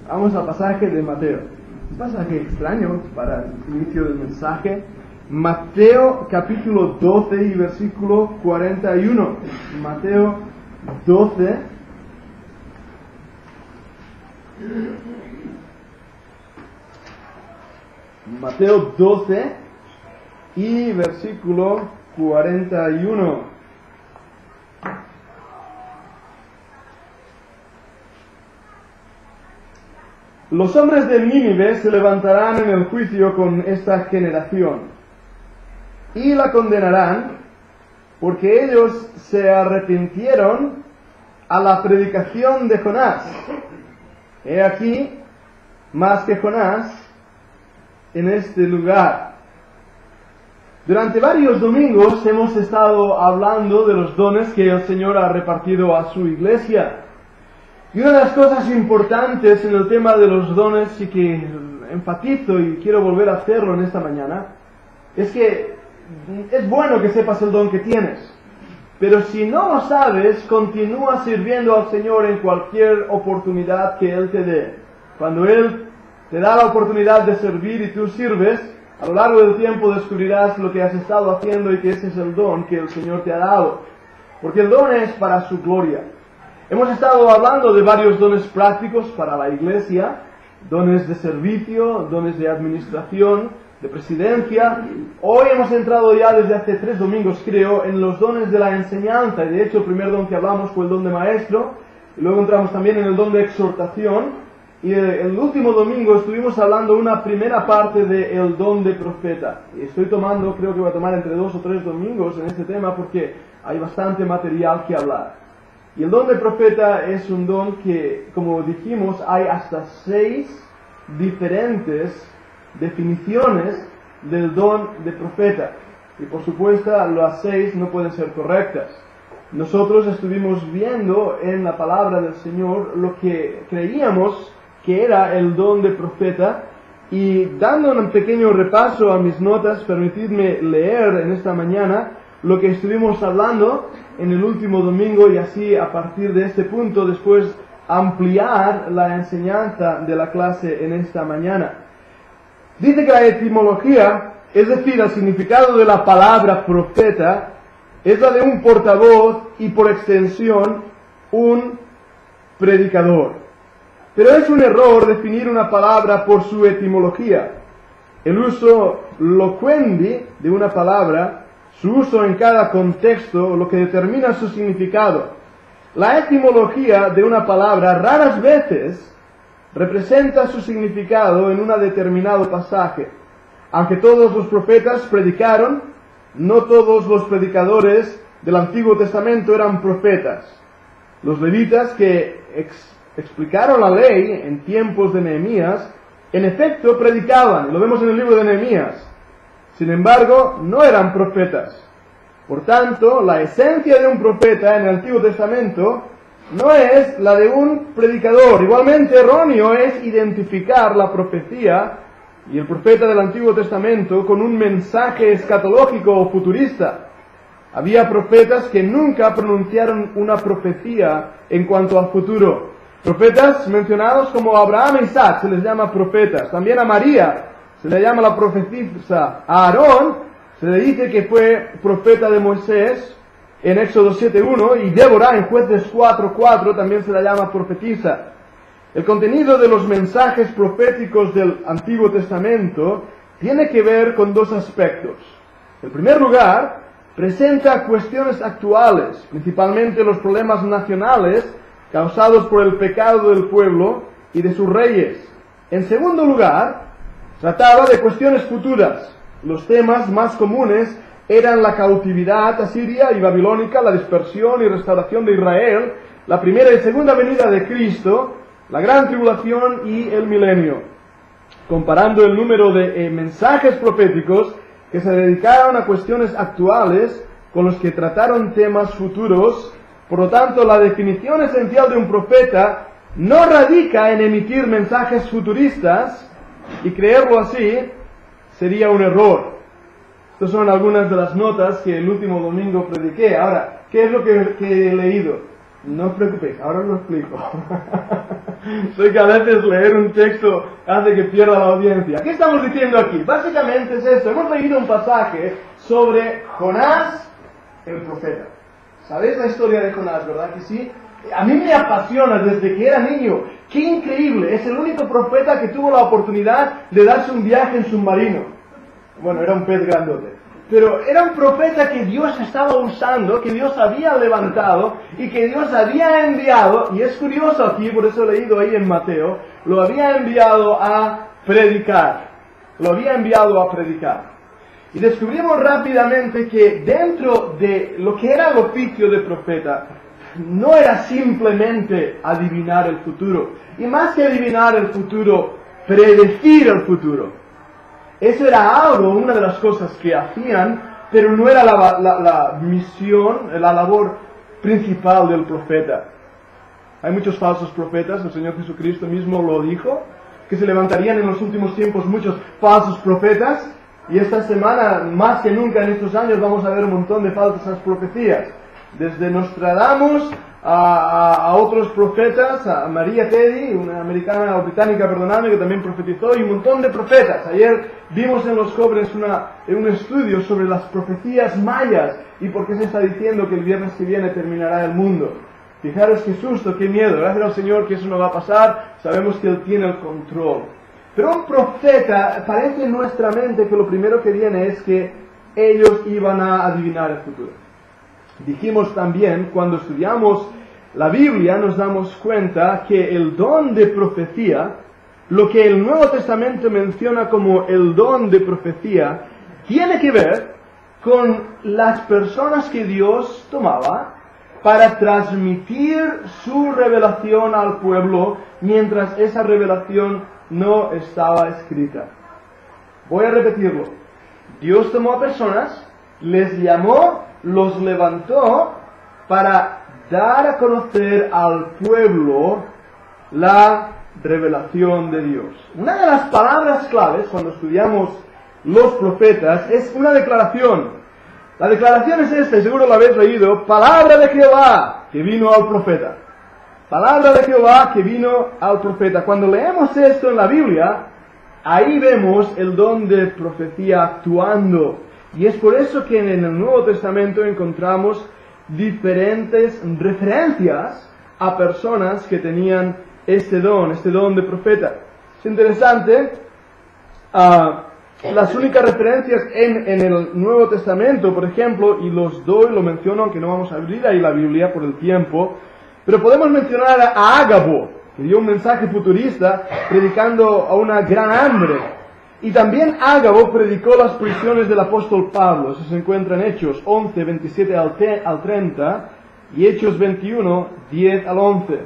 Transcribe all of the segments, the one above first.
Vamos al pasaje de Mateo. Un pasaje extraño para el inicio del mensaje. Mateo capítulo 12 y versículo 41. Mateo 12. Mateo 12 y versículo 41. Los hombres de Nínive se levantarán en el juicio con esta generación y la condenarán porque ellos se arrepintieron a la predicación de Jonás. He aquí, más que Jonás, en este lugar. Durante varios domingos hemos estado hablando de los dones que el Señor ha repartido a su iglesia. Y una de las cosas importantes en el tema de los dones, y que enfatizo y quiero volver a hacerlo en esta mañana, es que es bueno que sepas el don que tienes. Pero si no lo sabes, continúa sirviendo al Señor en cualquier oportunidad que Él te dé. Cuando Él te da la oportunidad de servir y tú sirves, a lo largo del tiempo descubrirás lo que has estado haciendo y que ese es el don que el Señor te ha dado. Porque el don es para su gloria. Hemos estado hablando de varios dones prácticos para la iglesia, dones de servicio, dones de administración, de presidencia. Hoy hemos entrado ya desde hace 3 domingos, creo, en los dones de la enseñanza. Y de hecho el primer don que hablamos fue el don de maestro, y luego entramos también en el don de exhortación. Y el último domingo estuvimos hablando una primera parte del don de profeta. Y estoy tomando, creo que voy a tomar entre 2 o 3 domingos en este tema porque hay bastante material que hablar. Y el don de profeta es un don que, como dijimos, hay hasta 6 diferentes definiciones del don de profeta. Y por supuesto, las 6 no pueden ser correctas. Nosotros estuvimos viendo en la palabra del Señor lo que creíamos que era el don de profeta. Y dando un pequeño repaso a mis notas, permitidme leer en esta mañana lo que estuvimos hablando en el último domingo y así a partir de este punto después ampliar la enseñanza de la clase en esta mañana. Dice que la etimología, es decir, el significado de la palabra profeta, es la de un portavoz y por extensión un predicador. Pero es un error definir una palabra por su etimología. El uso loquendi de una palabra, su uso en cada contexto, lo que determina su significado. La etimología de una palabra raras veces representa su significado en un determinado pasaje. Aunque todos los profetas predicaron, no todos los predicadores del Antiguo Testamento eran profetas. Los levitas que explicaron la ley en tiempos de Nehemías, en efecto predicaban, lo vemos en el libro de Nehemías. Sin embargo, no eran profetas. Por tanto, la esencia de un profeta en el Antiguo Testamento no es la de un predicador. Igualmente erróneo es identificar la profecía y el profeta del Antiguo Testamento con un mensaje escatológico o futurista. Había profetas que nunca pronunciaron una profecía en cuanto al futuro. Profetas mencionados como Abraham e Isaac se les llama profetas. También a María se le llama la profetisa. A Aarón se le dice que fue profeta de Moisés en Éxodo 7.1 y Débora en Jueces 4.4 también se la llama profetisa. El contenido de los mensajes proféticos del Antiguo Testamento tiene que ver con 2 aspectos. En primer lugar, presenta cuestiones actuales, principalmente los problemas nacionales causados por el pecado del pueblo y de sus reyes. En segundo lugar, trataba de cuestiones futuras. Los temas más comunes eran la cautividad asiria y babilónica, la dispersión y restauración de Israel, la primera y segunda venida de Cristo, la gran tribulación y el milenio. Comparando el número de mensajes proféticos que se dedicaron a cuestiones actuales con los que trataron temas futuros, por lo tanto, la definición esencial de un profeta no radica en emitir mensajes futuristas, y creerlo así sería un error. Estas son algunas de las notas que el último domingo prediqué. Ahora, ¿qué es lo que he leído? No os preocupéis, ahora os lo explico. Sé que a veces leer un texto hace que pierda la audiencia. ¿Qué estamos diciendo aquí? Básicamente es esto. Hemos leído un pasaje sobre Jonás, el profeta. ¿Sabéis la historia de Jonás, verdad que sí? A mí me apasiona desde que era niño. ¡Qué increíble! Es el único profeta que tuvo la oportunidad de darse un viaje en submarino. Bueno, era un pez grandote. Pero era un profeta que Dios estaba usando, que Dios había levantado y que Dios había enviado, y es curioso aquí, por eso he leído ahí en Mateo, lo había enviado a predicar. Lo había enviado a predicar. Y descubrimos rápidamente que dentro de lo que era el oficio de profeta, no era simplemente adivinar el futuro. Y más que adivinar el futuro, predecir el futuro. Eso era algo, una de las cosas que hacían, pero no era la misión, la labor principal del profeta. Hay muchos falsos profetas, el Señor Jesucristo mismo lo dijo, que se levantarían en los últimos tiempos muchos falsos profetas, y esta semana, más que nunca en estos años, vamos a ver un montón de falsas profecías. Desde Nostradamus a otros profetas, a Maria Teddy, una americana o británica, perdonadme, que también profetizó, y un montón de profetas. Ayer vimos en los jóvenes un estudio sobre las profecías mayas y por qué se está diciendo que el viernes que viene terminará el mundo. Fijaros qué susto, qué miedo. Gracias al Señor que eso no va a pasar, sabemos que Él tiene el control. Pero un profeta, parece en nuestra mente que lo primero que viene es que ellos iban a adivinar el futuro. Dijimos también, cuando estudiamos la Biblia, nos damos cuenta que el don de profecía, lo que el Nuevo Testamento menciona como el don de profecía, tiene que ver con las personas que Dios tomaba para transmitir su revelación al pueblo mientras esa revelación no estaba escrita. Voy a repetirlo. Dios tomó a personas, les llamó, los levantó para dar a conocer al pueblo la revelación de Dios. Una de las palabras claves cuando estudiamos los profetas es una declaración. La declaración es esta, y seguro la habéis leído: palabra de Jehová que vino al profeta. Palabra de Jehová que vino al profeta. Cuando leemos esto en la Biblia, ahí vemos el don de profecía actuando. Y es por eso que en el Nuevo Testamento encontramos diferentes referencias a personas que tenían este don de profeta. Es interesante, las únicas referencias en el Nuevo Testamento, por ejemplo, y lo menciono, aunque no vamos a abrir ahí la Biblia por el tiempo, pero podemos mencionar a Ágabo, que dio un mensaje futurista predicando a una gran hambre. Y también Ágabo predicó las prisiones del apóstol Pablo. Eso se encuentra en Hechos 11, 27 al 30 y Hechos 21, 10 al 11.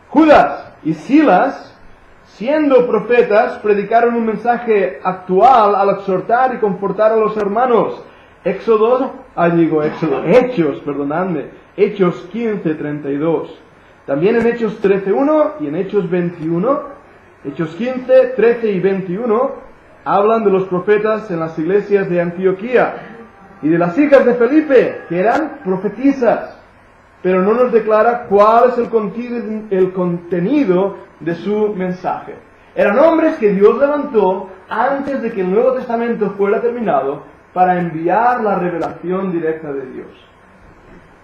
Judas y Silas, siendo profetas, predicaron un mensaje actual al exhortar y confortar a los hermanos. Hechos 15, 32. También en Hechos 13, 1 y en Hechos 21, Hechos 15, 13 y 21, hablan de los profetas en las iglesias de Antioquía y de las hijas de Felipe, que eran profetisas, pero no nos declara cuál es el contenido de su mensaje. Eran hombres que Dios levantó antes de que el Nuevo Testamento fuera terminado para enviar la revelación directa de Dios.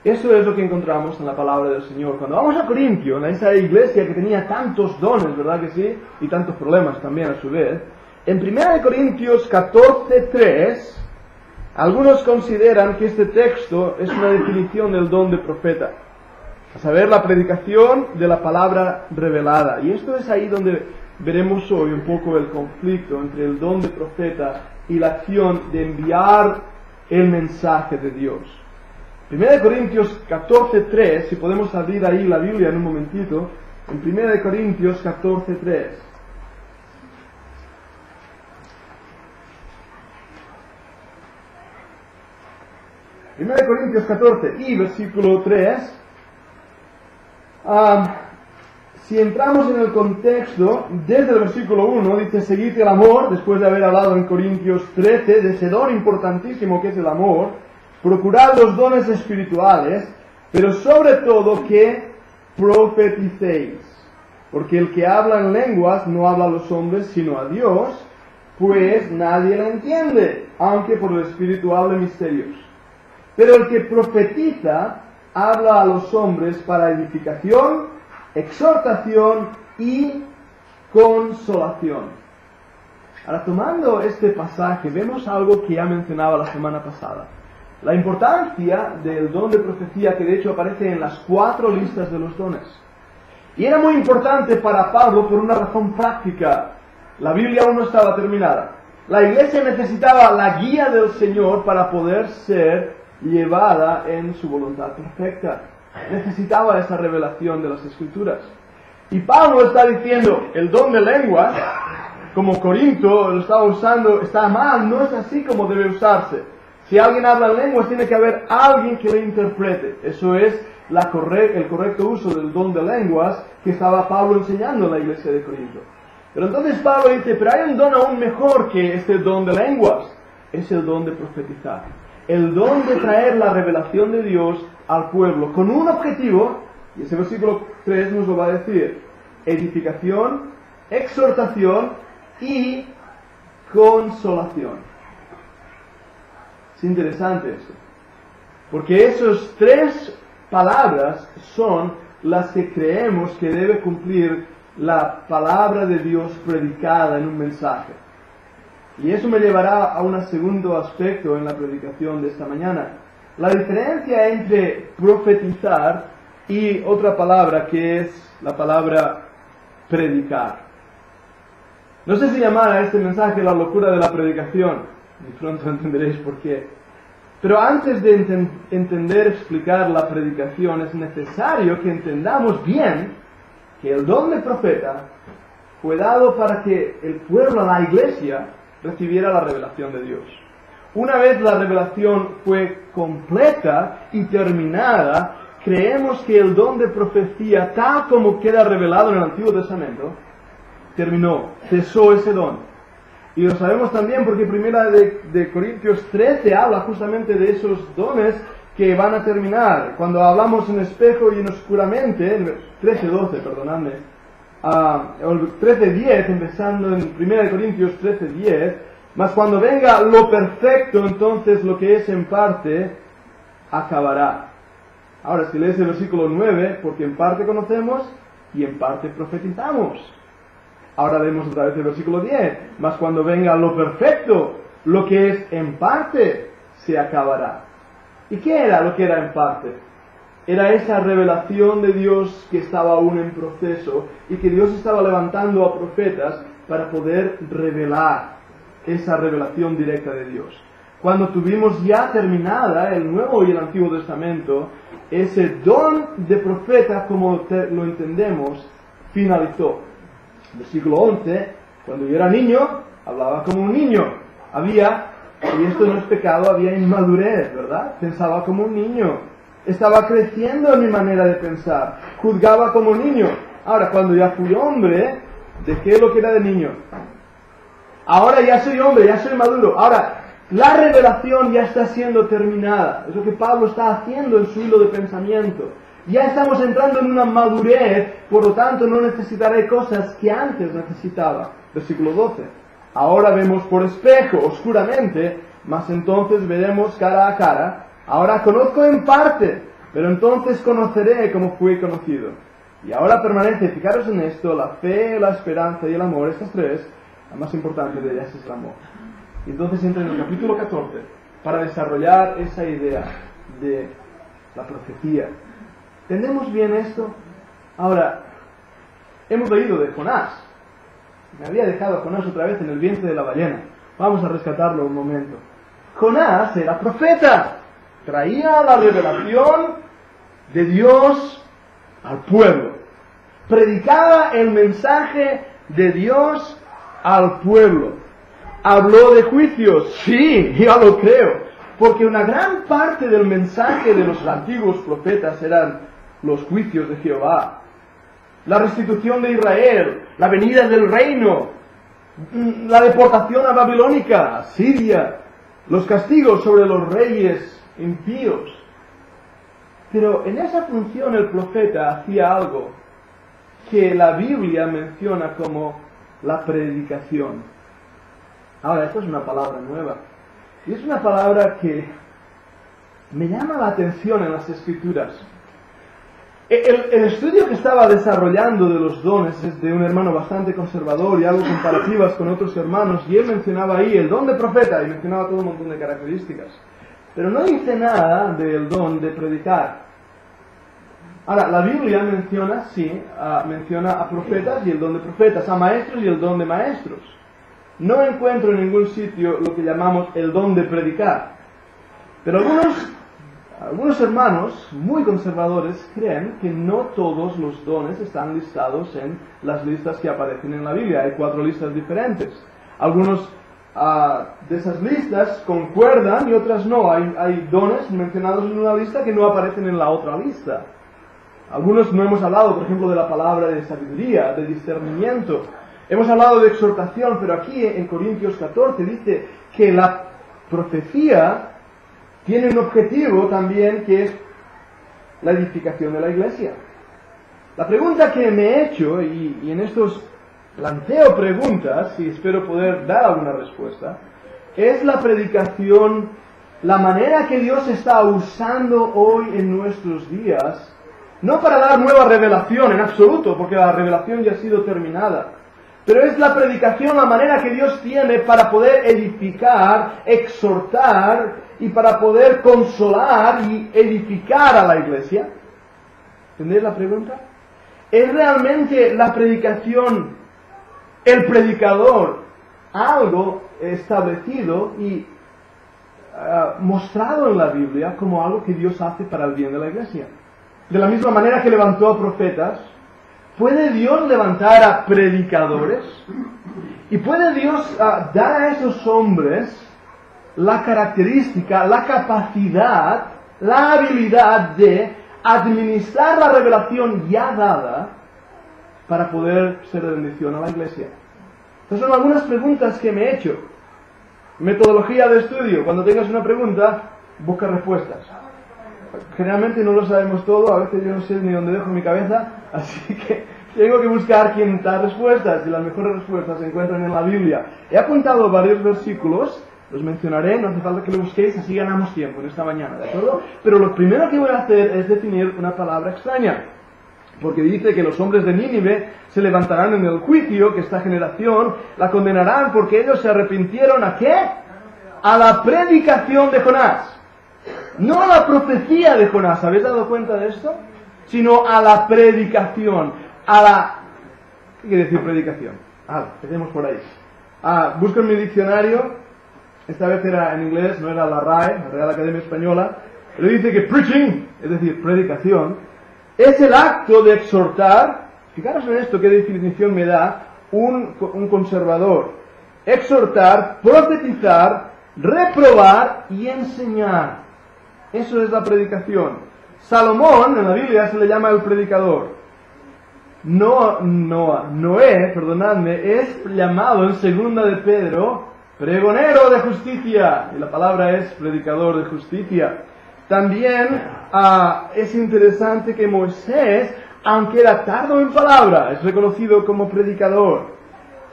Eso es lo que encontramos en la palabra del Señor. Cuando vamos a Corintio, en esa iglesia que tenía tantos dones, ¿verdad que sí? Y tantos problemas también a su vez. En 1 Corintios 14:3, algunos consideran que este texto es una definición del don de profeta, a saber, la predicación de la palabra revelada. Y esto es ahí donde veremos hoy un poco el conflicto entre el don de profeta y la acción de enviar el mensaje de Dios. 1 Corintios 14:3, si podemos abrir ahí la Biblia en un momentito, en 1 Corintios 14:3. 1 Corintios 14 y versículo 3, si entramos en el contexto, desde el versículo 1 dice: seguid el amor, después de haber hablado en Corintios 13 de ese don importantísimo que es el amor. Procurad los dones espirituales, pero sobre todo que profeticéis, porque el que habla en lenguas no habla a los hombres sino a Dios, pues nadie lo entiende, aunque por el Espíritu hable misterios. Pero el que profetiza habla a los hombres para edificación, exhortación y consolación. Ahora, tomando este pasaje, vemos algo que ya mencionaba la semana pasada. La importancia del don de profecía, que de hecho aparece en las 4 listas de los dones. Y era muy importante para Pablo por una razón práctica. La Biblia aún no estaba terminada. La iglesia necesitaba la guía del Señor para poder ser llevada en su voluntad perfecta. Necesitaba esa revelación de las Escrituras. Y Pablo está diciendo, el don de lenguas, como Corinto lo estaba usando, está mal, no es así como debe usarse. Si alguien habla en lenguas, tiene que haber alguien que le interprete. Eso es el correcto uso del don de lenguas que estaba Pablo enseñando en la iglesia de Corinto. Pero entonces Pablo dice, pero hay un don aún mejor que este don de lenguas. Es el don de profetizar. El don de traer la revelación de Dios al pueblo, con un objetivo, y ese versículo 3 nos lo va a decir, edificación, exhortación y consolación. Es interesante esto, porque esas 3 palabras son las que creemos que debe cumplir la palabra de Dios predicada en un mensaje. Y eso me llevará a un segundo aspecto en la predicación de esta mañana. La diferencia entre profetizar y otra palabra que es la palabra predicar. No sé si llamar a este mensaje la locura de la predicación, y pronto entenderéis por qué. Pero antes de explicar la predicación, es necesario que entendamos bien que el don de profeta fue dado para que el pueblo, la iglesia, recibiera la revelación de Dios. Una vez la revelación fue completa y terminada, creemos que el don de profecía, tal como queda revelado en el Antiguo Testamento, terminó, cesó ese don. Y lo sabemos también porque primera de Corintios 13 habla justamente de esos dones que van a terminar. Cuando hablamos en espejo y en oscuramente, 13:12, perdonadme, 13:10, empezando en primera de Corintios 13:10, mas cuando venga lo perfecto, entonces lo que es en parte acabará. Ahora, si lees el versículo 9, porque en parte conocemos y en parte profetizamos. Ahora leemos otra vez el versículo 10, mas cuando venga lo perfecto, lo que es en parte se acabará. ¿Y qué era lo que era en parte? Era esa revelación de Dios que estaba aún en proceso y que Dios estaba levantando a profetas para poder revelar esa revelación directa de Dios. Cuando tuvimos ya terminada el Nuevo y el Antiguo Testamento, ese don de profeta, como lo entendemos, finalizó. Versículo 11, cuando yo era niño, hablaba como un niño. Y esto no es pecado, había inmadurez, ¿verdad? Pensaba como un niño. Estaba creciendo en mi manera de pensar. Juzgaba como un niño. Ahora, cuando ya fui hombre, dejé lo que era de niño. Ahora ya soy hombre, ya soy maduro. Ahora, la revelación ya está siendo terminada. Es lo que Pablo está haciendo en su hilo de pensamiento. Ya estamos entrando en una madurez, por lo tanto no necesitaré cosas que antes necesitaba. Versículo 12. Ahora vemos por espejo, oscuramente, mas entonces veremos cara a cara. Ahora conozco en parte, pero entonces conoceré como fui conocido. Y ahora permanece, fijaros en esto, la fe, la esperanza y el amor, estas 3, la más importante de ellas es el amor. Y entonces entra en el capítulo 14 para desarrollar esa idea de la profecía. ¿Entendemos bien esto? Ahora, hemos leído de Jonás. Me había dejado Jonás otra vez en el vientre de la ballena. Vamos a rescatarlo un momento. Jonás era profeta. Traía la revelación de Dios al pueblo. Predicaba el mensaje de Dios al pueblo. Habló de juicios. Sí, yo lo creo. Porque una gran parte del mensaje de los antiguos profetas eran los juicios de Jehová, la restitución de Israel, la venida del reino, la deportación a Babilónica, a Siria, los castigos sobre los reyes impíos. Pero en esa función el profeta hacía algo que la Biblia menciona como la predicación. Ahora, esto es una palabra nueva. Y es una palabra que me llama la atención en las Escrituras. El estudio que estaba desarrollando de los dones es de un hermano bastante conservador y algo comparativas con otros hermanos, y él mencionaba ahí el don de profeta y mencionaba todo un montón de características. Pero no dice nada del don de predicar. Ahora, la Biblia menciona, sí, menciona a profetas y el don de profetas, a maestros y el don de maestros. No encuentro en ningún sitio lo que llamamos el don de predicar. Pero algunos hermanos muy conservadores creen que no todos los dones están listados en las listas que aparecen en la Biblia. Hay 4 listas diferentes. Algunos de esas listas concuerdan y otras no. Hay dones mencionados en una lista que no aparecen en la otra lista. Algunos no hemos hablado, por ejemplo, de la palabra de sabiduría, de discernimiento. Hemos hablado de exhortación, pero aquí en Corintios 14 dice que la profecía tiene un objetivo también, que es la edificación de la iglesia. La pregunta que me he hecho, y en estos planteo preguntas, y espero poder dar alguna respuesta, es la predicación, la manera que Dios está usando hoy en nuestros días, no para dar nueva revelación en absoluto, porque la revelación ya ha sido terminada, pero es la predicación, la manera que Dios tiene para poder edificar, exhortar y para poder consolar y edificar a la iglesia. ¿Entendéis la pregunta? ¿Es realmente la predicación, el predicador, algo establecido y mostrado en la Biblia como algo que Dios hace para el bien de la iglesia? De la misma manera que levantó a profetas, ¿puede Dios levantar a predicadores? ¿Y puede Dios dar a esos hombres la característica, la capacidad, la habilidad de administrar la revelación ya dada para poder ser de bendición a la iglesia? Estas son algunas preguntas que me he hecho. Metodología de estudio: cuando tengas una pregunta, busca respuestas. Generalmente no lo sabemos todo, a veces yo no sé ni dónde dejo mi cabeza, así que tengo que buscar quién da respuestas, y las mejores respuestas se encuentran en la Biblia. He apuntado varios versículos, los mencionaré, no hace falta que lo busquéis, así ganamos tiempo en esta mañana, ¿de acuerdo? Pero lo primero que voy a hacer es definir una palabra extraña, porque dice que los hombres de Nínive se levantarán en el juicio, que esta generación la condenarán porque ellos se arrepintieron ¿a qué? A la predicación de Jonás. No a la profecía de Jonás, ¿habéis dado cuenta de esto? Sino a la predicación, ¿qué quiere decir predicación? Empecemos por ahí. Busco en mi diccionario, esta vez era en inglés, no era la RAE, la Real Academia Española, pero dice que preaching, es decir, predicación, es el acto de exhortar. Fijaros en esto, qué definición me da un conservador. Exhortar, profetizar, reprobar y enseñar. Eso es la predicación. Salomón, en la Biblia, se le llama el predicador. Noé, es llamado en 2 de Pedro pregonero de justicia. Y la palabra es predicador de justicia. También es interesante que Moisés, aunque era tardo en palabra, es reconocido como predicador.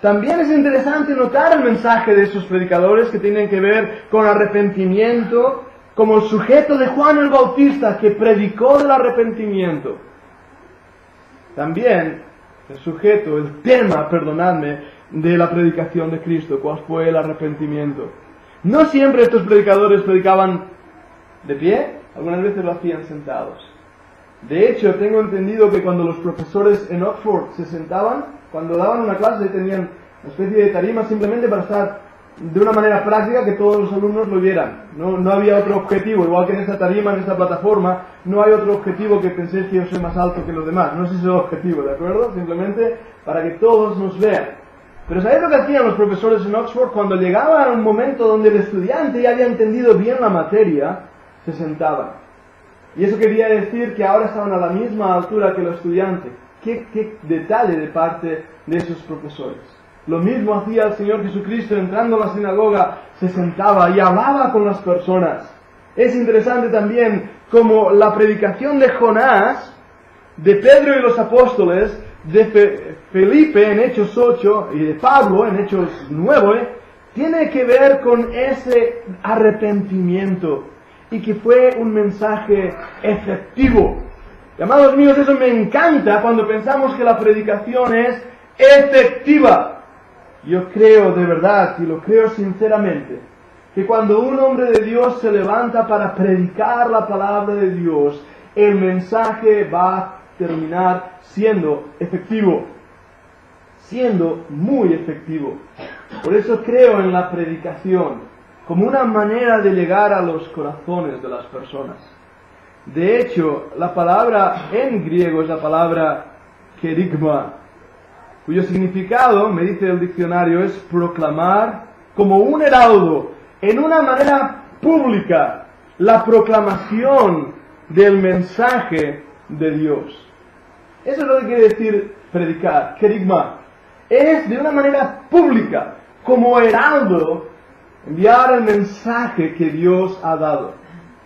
También es interesante notar el mensaje de esos predicadores que tienen que ver con arrepentimiento, como el sujeto de Juan el Bautista, que predicó del arrepentimiento. También el tema, de la predicación de Cristo, cuál fue el arrepentimiento. No siempre estos predicadores predicaban de pie, algunas veces lo hacían sentados. De hecho, tengo entendido que cuando los profesores en Oxford se sentaban, cuando daban una clase tenían una especie de tarima simplemente para estar de una manera práctica, que todos los alumnos lo vieran. No había otro objetivo, igual que en esta tarima, en esta plataforma, no hay otro objetivo que penséis que yo soy más alto que los demás. No es ese el objetivo, ¿de acuerdo? Simplemente para que todos nos vean. Pero ¿sabéis lo que hacían los profesores en Oxford? Cuando llegaba a un momento donde el estudiante ya había entendido bien la materia, se sentaban. Y eso quería decir que ahora estaban a la misma altura que el estudiante. ¿Qué detalle de parte de esos profesores? Lo mismo hacía el Señor Jesucristo entrando a la sinagoga, se sentaba y hablaba con las personas. Es interesante también como la predicación de Jonás, de Pedro y los apóstoles, de Felipe en Hechos 8 y de Pablo en Hechos 9, tiene que ver con ese arrepentimiento y que fue un mensaje efectivo. Y, amados míos, eso me encanta cuando pensamos que la predicación es efectiva. Yo creo de verdad, y lo creo sinceramente, que cuando un hombre de Dios se levanta para predicar la palabra de Dios, el mensaje va a terminar siendo efectivo, siendo muy efectivo. Por eso creo en la predicación como una manera de llegar a los corazones de las personas. De hecho, la palabra en griego es la palabra kerygma, cuyo significado, me dice el diccionario, es proclamar como un heraldo, en una manera pública, la proclamación del mensaje de Dios. Eso es lo que quiere decir predicar, kerygma. Es de una manera pública, como heraldo, enviar el mensaje que Dios ha dado.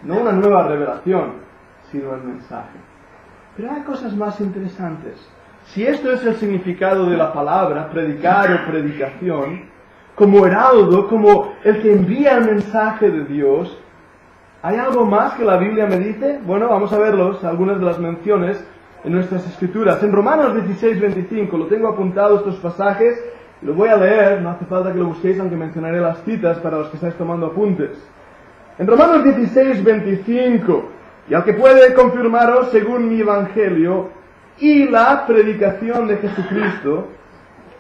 No una nueva revelación, sino el mensaje. Pero hay cosas más interesantes. Si esto es el significado de la palabra, predicar o predicación, como heraldo, como el que envía el mensaje de Dios, ¿hay algo más que la Biblia me dice? Bueno, vamos a verlos, algunas de las menciones en nuestras escrituras. En Romanos 16:25, lo tengo apuntado estos pasajes, lo voy a leer, no hace falta que lo busquéis, aunque mencionaré las citas para los que estáis tomando apuntes. En Romanos 16:25, y al que puede confirmaros según mi evangelio y la predicación de Jesucristo,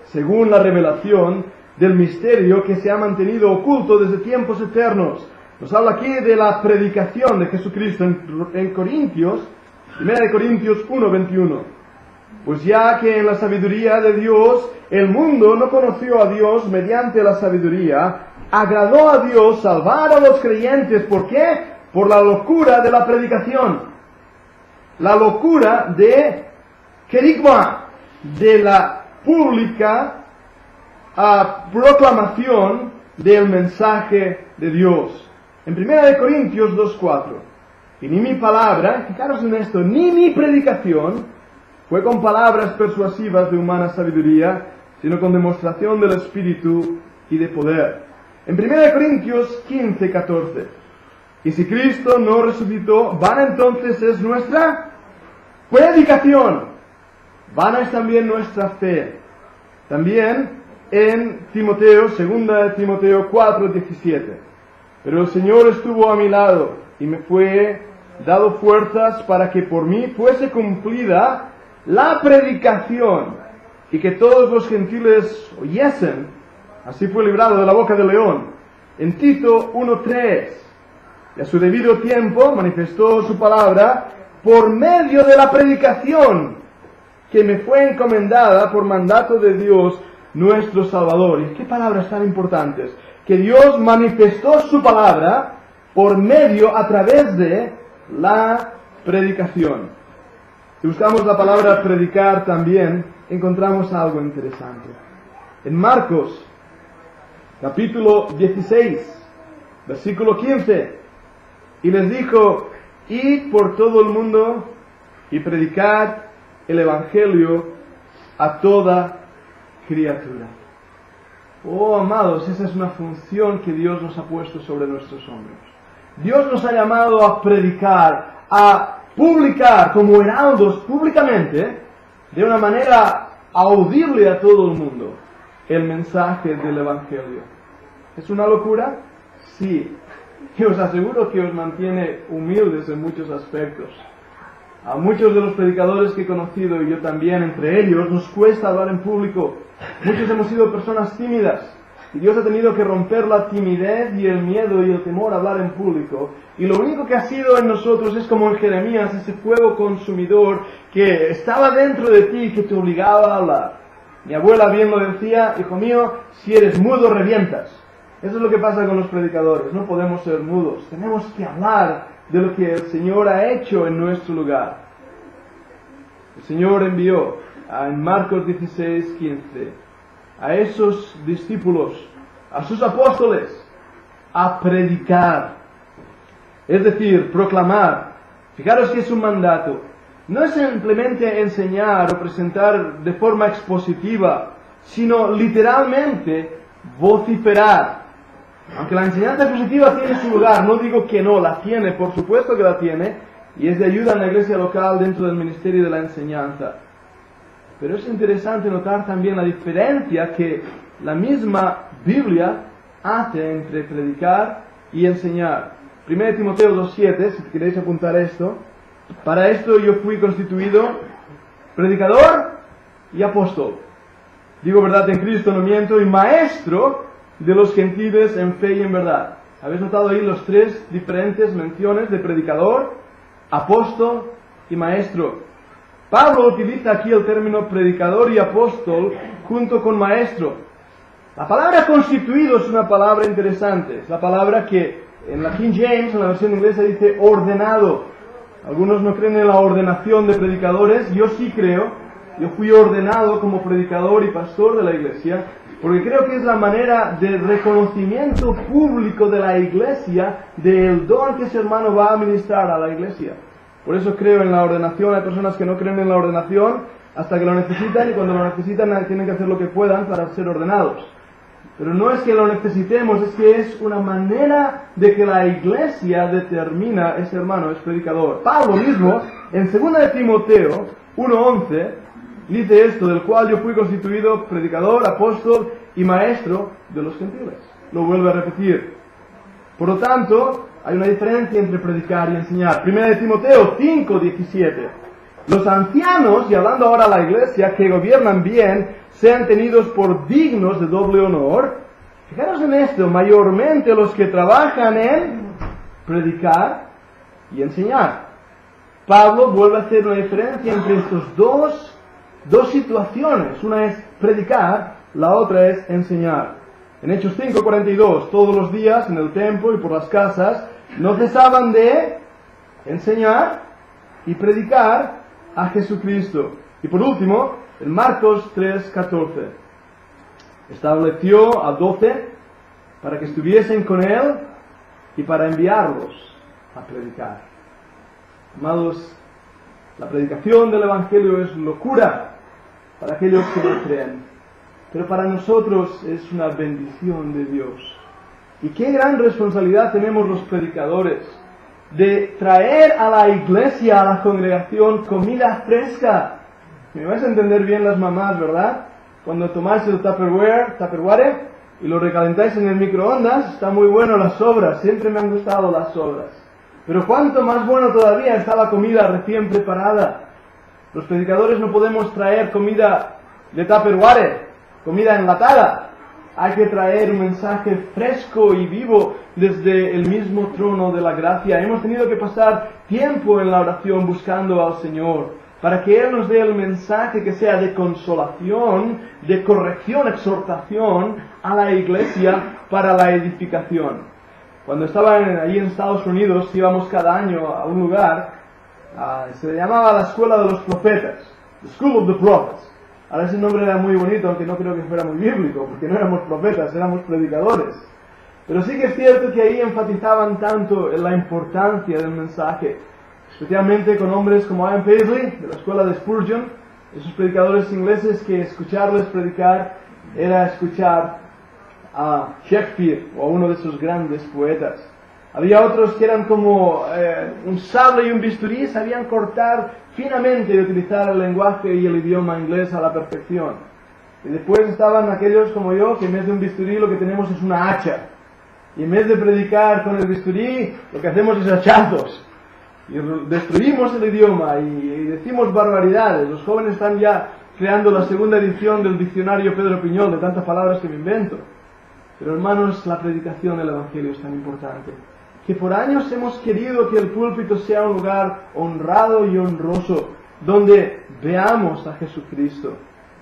según la revelación del misterio que se ha mantenido oculto desde tiempos eternos. Nos habla aquí de la predicación de Jesucristo en Corintios, 1 Corintios 1:21. Pues ya que en la sabiduría de Dios el mundo no conoció a Dios mediante la sabiduría, agradó a Dios salvar a los creyentes. ¿Por qué? Por la locura de la predicación. La locura de kerygma, de la pública proclamación del mensaje de Dios. En 1 Corintios 2:4, y ni mi palabra, fijaros en esto, ni mi predicación fue con palabras persuasivas de humana sabiduría, sino con demostración del Espíritu y de poder. En 1 Corintios 15:14, y si Cristo no resucitó, vana entonces es nuestra predicación, vana es también nuestra fe. También en Timoteo, 2 Timoteo 4:17, pero el Señor estuvo a mi lado y me fue dado fuerzas para que por mí fuese cumplida la predicación y que todos los gentiles oyesen. Así fue librado de la boca del león. En Tito 1:3, y a su debido tiempo manifestó su palabra por medio de la predicación que me fue encomendada por mandato de Dios nuestro Salvador. ¿Y qué palabras tan importantes? Que Dios manifestó su palabra por medio, a través de la predicación. Si buscamos la palabra predicar también, encontramos algo interesante. En Marcos, capítulo 16, versículo 15, y les dijo, id por todo el mundo y predicad el Evangelio a toda criatura. Oh, amados, esa es una función que Dios nos ha puesto sobre nuestros hombros. Dios nos ha llamado a predicar, a publicar como heraldos públicamente, de una manera audible a todo el mundo, el mensaje del Evangelio. ¿Es una locura? Sí. Y os aseguro que os mantiene humildes en muchos aspectos. A muchos de los predicadores que he conocido, y yo también entre ellos, nos cuesta hablar en público. Muchos hemos sido personas tímidas, y Dios ha tenido que romper la timidez y el miedo y el temor a hablar en público. Y lo único que ha sido en nosotros es como en Jeremías, ese fuego consumidor que estaba dentro de ti y que te obligaba a hablar. Mi abuela bien lo decía, hijo mío, si eres mudo revientas. Eso es lo que pasa con los predicadores, no podemos ser mudos, tenemos que hablar de lo que el Señor ha hecho en nuestro lugar. El Señor envió en Marcos 16:15 a esos discípulos, a sus apóstoles, a predicar, es decir, proclamar Fijaros que es un mandato. No es simplemente enseñar o presentar de forma expositiva, sino literalmente vociferar. Aunque la enseñanza expositiva tiene su lugar, no digo que no, la tiene, por supuesto que la tiene, y es de ayuda en la iglesia local dentro del ministerio de la enseñanza. Pero es interesante notar también la diferencia que la misma Biblia hace entre predicar y enseñar. 1 Timoteo 2:7, si queréis apuntar esto. Para esto yo fui constituido predicador y apóstol. Digo verdad en Cristo, no miento, y maestro de los gentiles en fe y en verdad. ¿Habéis notado ahí los tres diferentes menciones de predicador, apóstol y maestro? Pablo utiliza aquí el término predicador y apóstol junto con maestro. La palabra constituido es una palabra interesante. Es la palabra que en la King James, en la versión inglesa, dice ordenado. Algunos no creen en la ordenación de predicadores. Yo sí creo. Yo fui ordenado como predicador y pastor de la iglesia, porque creo que es la manera de reconocimiento público de la iglesia del don que ese hermano va a ministrar a la iglesia. Por eso creo en la ordenación. Hay personas que no creen en la ordenación hasta que lo necesitan, y cuando lo necesitan tienen que hacer lo que puedan para ser ordenados. Pero no es que lo necesitemos, es que es una manera de que la iglesia determina ese hermano es predicador. Pablo mismo, en 2 de Timoteo 1:11, dice esto, del cual yo fui constituido predicador, apóstol y maestro de los gentiles. Lo vuelve a repetir. Por lo tanto, hay una diferencia entre predicar y enseñar. 1 de Timoteo 5:17. Los ancianos, y hablando ahora a la iglesia, que gobiernan bien, sean tenidos por dignos de doble honor. Fijaros en esto, mayormente los que trabajan en predicar y enseñar. Pablo vuelve a hacer una diferencia entre estos dos situaciones. Una es predicar, la otra es enseñar. En Hechos 5:42, todos los días en el templo y por las casas, no cesaban de enseñar y predicar a Jesucristo. Y por último, en Marcos 3:14, estableció a 12 para que estuviesen con él y para enviarlos a predicar. Amados, la predicación del Evangelio es locura para aquellos que no creen, pero para nosotros es una bendición de Dios. Y qué gran responsabilidad tenemos los predicadores de traer a la iglesia, a la congregación, comida fresca. Me vais a entender bien las mamás, ¿verdad? Cuando tomáis el Tupperware, y lo recalentáis en el microondas, está muy bueno las sobras, siempre me han gustado las sobras. Pero cuánto más bueno todavía está la comida recién preparada. Los predicadores no podemos traer comida de Tupperware, comida enlatada. Hay que traer un mensaje fresco y vivo desde el mismo trono de la gracia. Hemos tenido que pasar tiempo en la oración buscando al Señor, para que Él nos dé el mensaje que sea de consolación, de corrección, exhortación a la iglesia para la edificación. Cuando estaba allí en Estados Unidos, íbamos cada año a un lugar, se llamaba la Escuela de los Profetas, The School of the Prophets. Ahora ese nombre era muy bonito, aunque no creo que fuera muy bíblico, porque no éramos profetas, éramos predicadores. Pero sí que es cierto que ahí enfatizaban tanto en la importancia del mensaje, especialmente con hombres como Ian Paisley, de la escuela de Spurgeon, esos predicadores ingleses que escucharles predicar era escuchar a Shakespeare o a uno de esos grandes poetas. Había otros que eran como un sable y un bisturí, sabían cortar finamente y utilizar el lenguaje y el idioma inglés a la perfección. Y después estaban aquellos como yo, que en vez de un bisturí lo que tenemos es una hacha. Y en vez de predicar con el bisturí, lo que hacemos es hachazos. Y destruimos el idioma y decimos barbaridades. Los jóvenes están ya creando la segunda edición del diccionario Pedro Piñol, de tantas palabras que me invento. Pero hermanos, la predicación del Evangelio es tan importante, que por años hemos querido que el púlpito sea un lugar honrado y honroso, donde veamos a Jesucristo.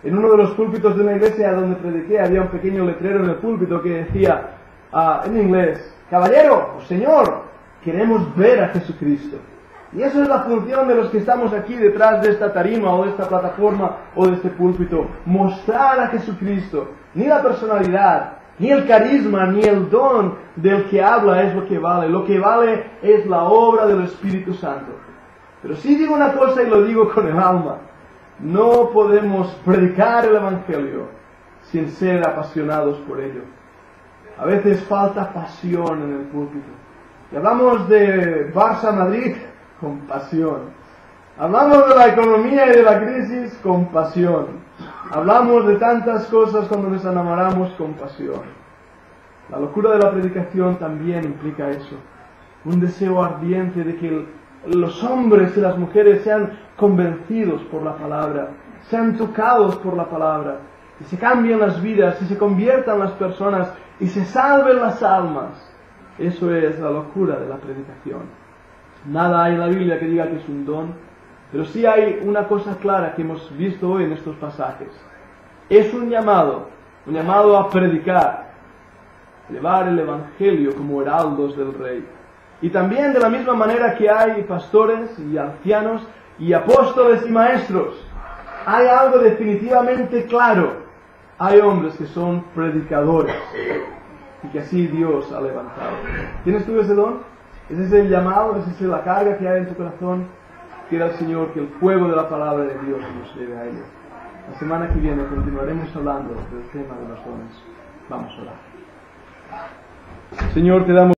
En uno de los púlpitos de una iglesia donde prediqué había un pequeño letrero en el púlpito que decía, en inglés, caballero, señor, queremos ver a Jesucristo. Y eso es la función de los que estamos aquí detrás de esta tarima o de esta plataforma o de este púlpito, mostrar a Jesucristo. Ni la personalidad, ni el carisma, ni el don del que habla es lo que vale es la obra del Espíritu Santo. Pero sí digo una cosa y lo digo con el alma. No podemos predicar el Evangelio sin ser apasionados por ello. A veces falta pasión en el púlpito. Y hablamos de Barça-Madrid con pasión. Hablamos de la economía y de la crisis con pasión. Hablamos de tantas cosas cuando nos enamoramos con pasión. La locura de la predicación también implica eso. Un deseo ardiente de que los hombres y las mujeres sean convencidos por la palabra, sean tocados por la palabra, y se cambien las vidas, y se conviertan las personas, y se salven las almas. Eso es la locura de la predicación. Nada hay en la Biblia que diga que es un don, pero sí hay una cosa clara que hemos visto hoy en estos pasajes. Es un llamado a predicar, llevar el Evangelio como heraldos del Rey. Y también de la misma manera que hay pastores y ancianos y apóstoles y maestros, hay algo definitivamente claro. Hay hombres que son predicadores y que así Dios ha levantado. ¿Tienes tú ese don? ¿Ese es el llamado? ¿Esa es la carga que hay en tu corazón? Quiera el Señor que el fuego de la palabra de Dios nos lleve a ello. La semana que viene continuaremos hablando del tema de los dones. Vamos a orar. Señor, te damos